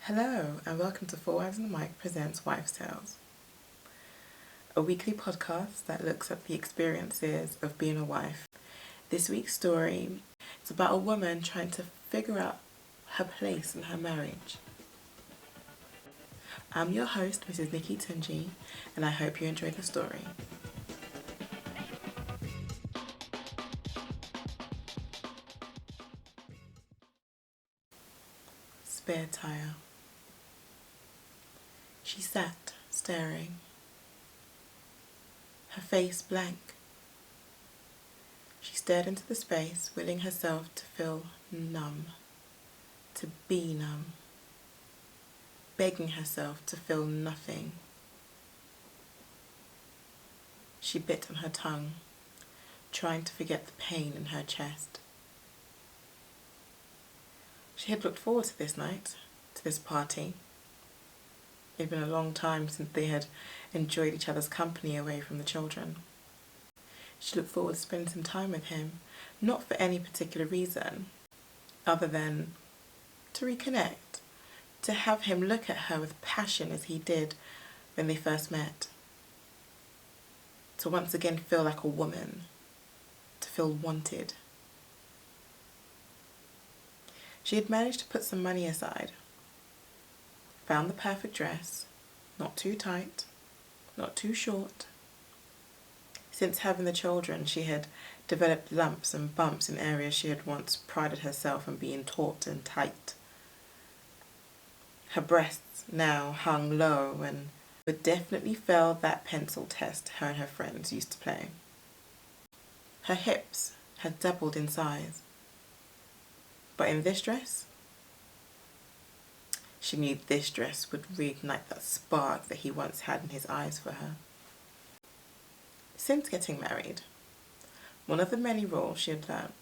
Hello and welcome to Four Wives and the Mic presents Wives' Tales, a weekly podcast that looks at the experiences of being a wife. This week's story is about a woman trying to figure out her place in her marriage. I'm your host, Mrs Nikki Tunji, and I hope you enjoy the story. Spare Tyre. She sat, staring, her face blank. She stared into the space, willing herself to feel numb, to be numb, begging herself to feel nothing. She bit on her tongue, trying to forget the pain in her chest. She had looked forward to this night, to this party. It had been a long time since they had enjoyed each other's company away from the children. She looked forward to spending some time with him, not for any particular reason, other than to reconnect, to have him look at her with passion as he did when they first met, to once again feel like a woman, to feel wanted. She had managed to put some money aside, found the perfect dress, not too tight, not too short. Since having the children, she had developed lumps and bumps in areas she had once prided herself on being taut and tight. Her breasts now hung low and would definitely fail that pencil test her and her friends used to play. Her hips had doubled in size. But in this dress, she knew this dress would reignite that spark that he once had in his eyes for her. Since getting married, one of the many rules she had learned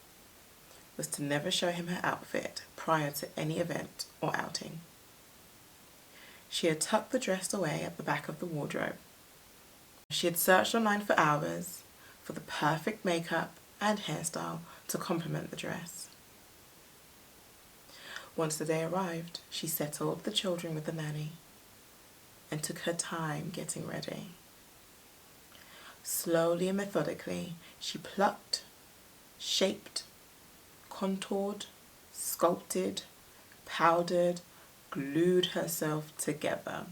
was to never show him her outfit prior to any event or outing. She had tucked the dress away at the back of the wardrobe. She had searched online for hours for the perfect makeup and hairstyle to complement the dress. Once the day arrived, she settled the children with the nanny and took her time getting ready. Slowly and methodically, she plucked, shaped, contoured, sculpted, powdered, glued herself together.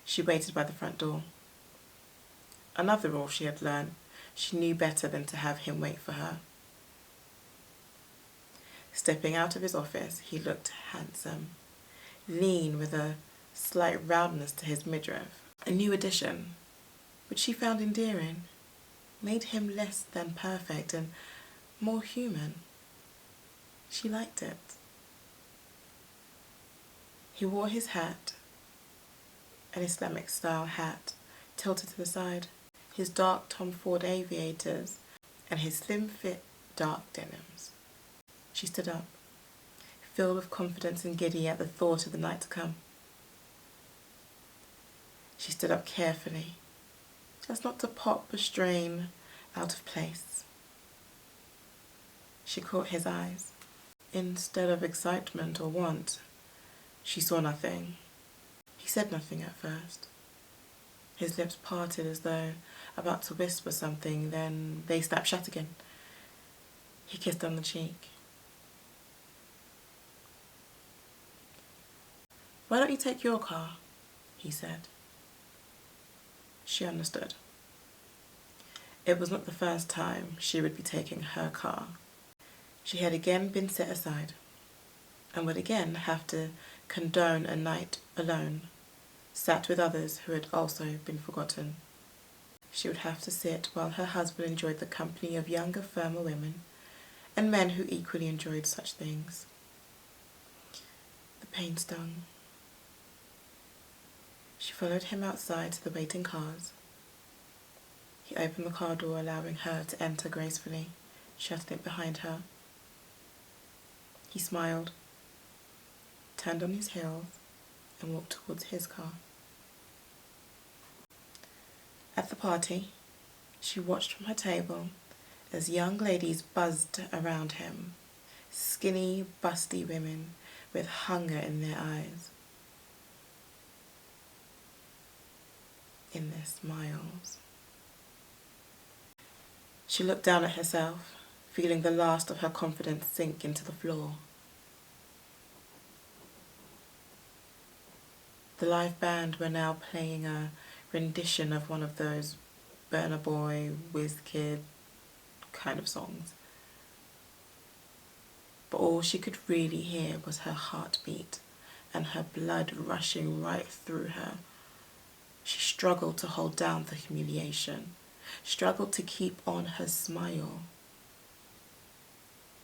She waited by the front door. Another rule she had learned: she knew better than to have him wait for her. Stepping out of his office, he looked handsome, lean with a slight roundness to his midriff. A new addition, which she found endearing, made him less than perfect and more human. She liked it. He wore his hat, an Islamic-style hat, tilted to the side, his dark Tom Ford aviators, and his slim-fit dark denims. She stood up, filled with confidence and giddy at the thought of the night to come. She stood up carefully, just not to pop or strain out of place. She caught his eyes. Instead of excitement or want, she saw nothing. He said nothing at first. His lips parted as though about to whisper something, then they snapped shut again. He kissed her on the cheek. "Why don't you take your car?" he said. She understood. It was not the first time she would be taking her car. She had again been set aside, and would again have to condone a night alone, sat with others who had also been forgotten. She would have to sit while her husband enjoyed the company of younger, firmer women, and men who equally enjoyed such things. The pain stung. She followed him outside to the waiting cars. He opened the car door, allowing her to enter gracefully, shutting it behind her. He smiled, turned on his heels, and walked towards his car. At the party, she watched from her table as young ladies buzzed around him, skinny, busty women with hunger in their eyes, in their smiles. She looked down at herself, feeling the last of her confidence sink into the floor. The live band were now playing a rendition of one of those Burna Boy, WizKid kind of songs. But all she could really hear was her heartbeat and her blood rushing right through her. She struggled to hold down the humiliation, struggled to keep on her smile.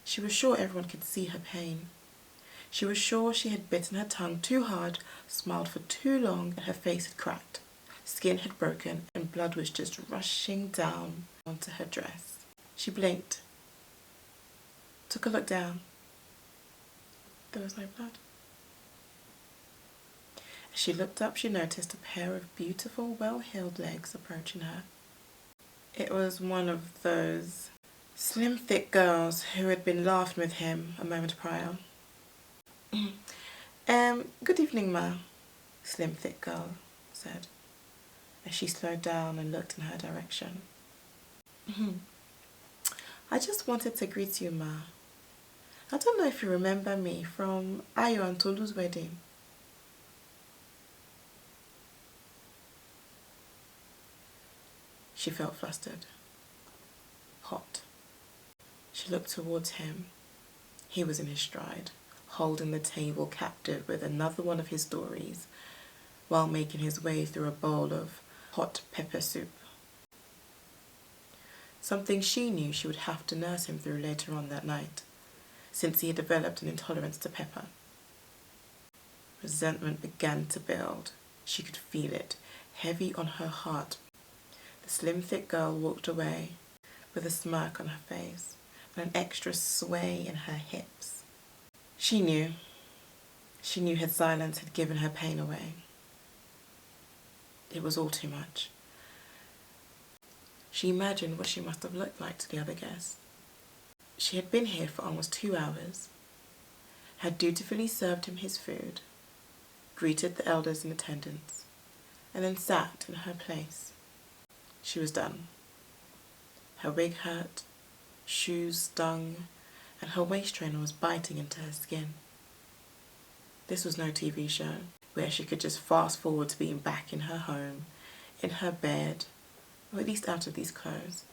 She was sure everyone could see her pain. She was sure she had bitten her tongue too hard, smiled for too long, and her face had cracked. Skin had broken and blood was just rushing down onto her dress. She blinked, took a look down. There was no blood. As she looked up, she noticed a pair of beautiful, well-heeled legs approaching her. It was one of those slim, thick girls who had been laughing with him a moment prior. Good evening, ma, slim, thick girl said, as she slowed down and looked in her direction. I just wanted to greet you, ma. I don't know if you remember me from Ayo and Tolu's wedding. She felt flustered, hot. She looked towards him. He was in his stride, holding the table captive with another one of his stories, while making his way through a bowl of hot pepper soup. Something she knew she would have to nurse him through later on that night, since he had developed an intolerance to pepper. Resentment began to build. She could feel it, heavy on her heart. The slim, thick girl walked away with a smirk on her face and an extra sway in her hips. She knew her silence had given her pain away. It was all too much. She imagined what she must have looked like to the other guests. She had been here for almost 2 hours, had dutifully served him his food, greeted the elders in attendance, and then sat in her place. She was done. Her wig hurt, shoes stung, and her waist trainer was biting into her skin. This was no TV show where she could just fast forward to being back in her home, in her bed, or at least out of these clothes.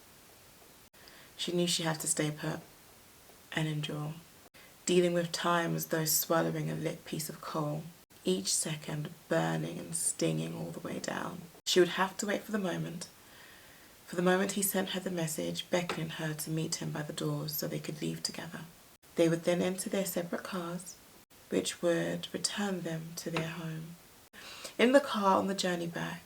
She knew she had to stay put and endure, dealing with time as though swallowing a lit piece of coal, each second burning and stinging all the way down. She would have to wait for the moment he sent her the message beckoning her to meet him by the doors so they could leave together. They would then enter their separate cars, which would return them to their home. In the car on the journey back,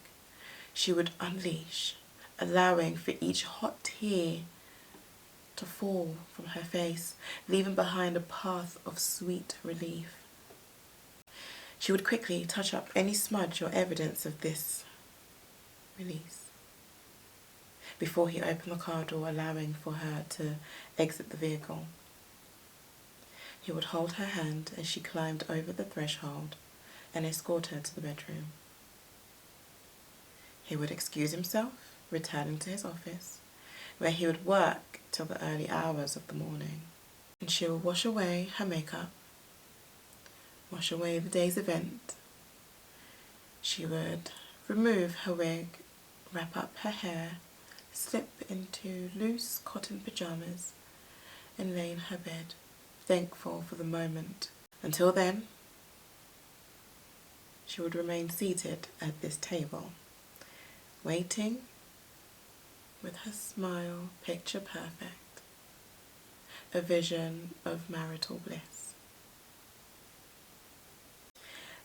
she would unleash, allowing for each hot tear to fall from her face, leaving behind a path of sweet relief. She would quickly touch up any smudge or evidence of this release before he opened the car door, allowing for her to exit the vehicle. He would hold her hand as she climbed over the threshold and escort her to the bedroom. He would excuse himself, returning to his office, where he would work till the early hours of the morning. And she would wash away her makeup, wash away the day's event. She would remove her wig, wrap up her hair, slip into loose cotton pajamas, and lay in her bed, thankful for the moment. Until then, she would remain seated at this table, waiting with her smile picture perfect, a vision of marital bliss.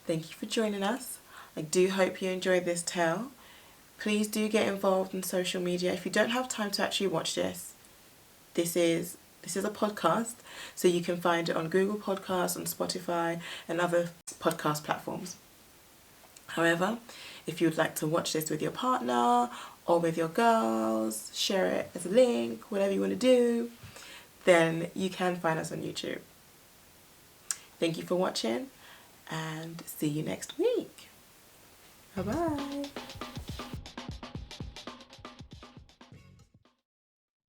Thank you for joining us. I do hope you enjoyed this tale. Please do get involved in social media. If you don't have time to actually watch this, this is a podcast, so you can find it on Google Podcasts, on Spotify, and other podcast platforms. However, if you would like to watch this with your partner or with your girls, share it as a link, whatever you want to do, then you can find us on YouTube. Thank you for watching and see you next week. Bye bye.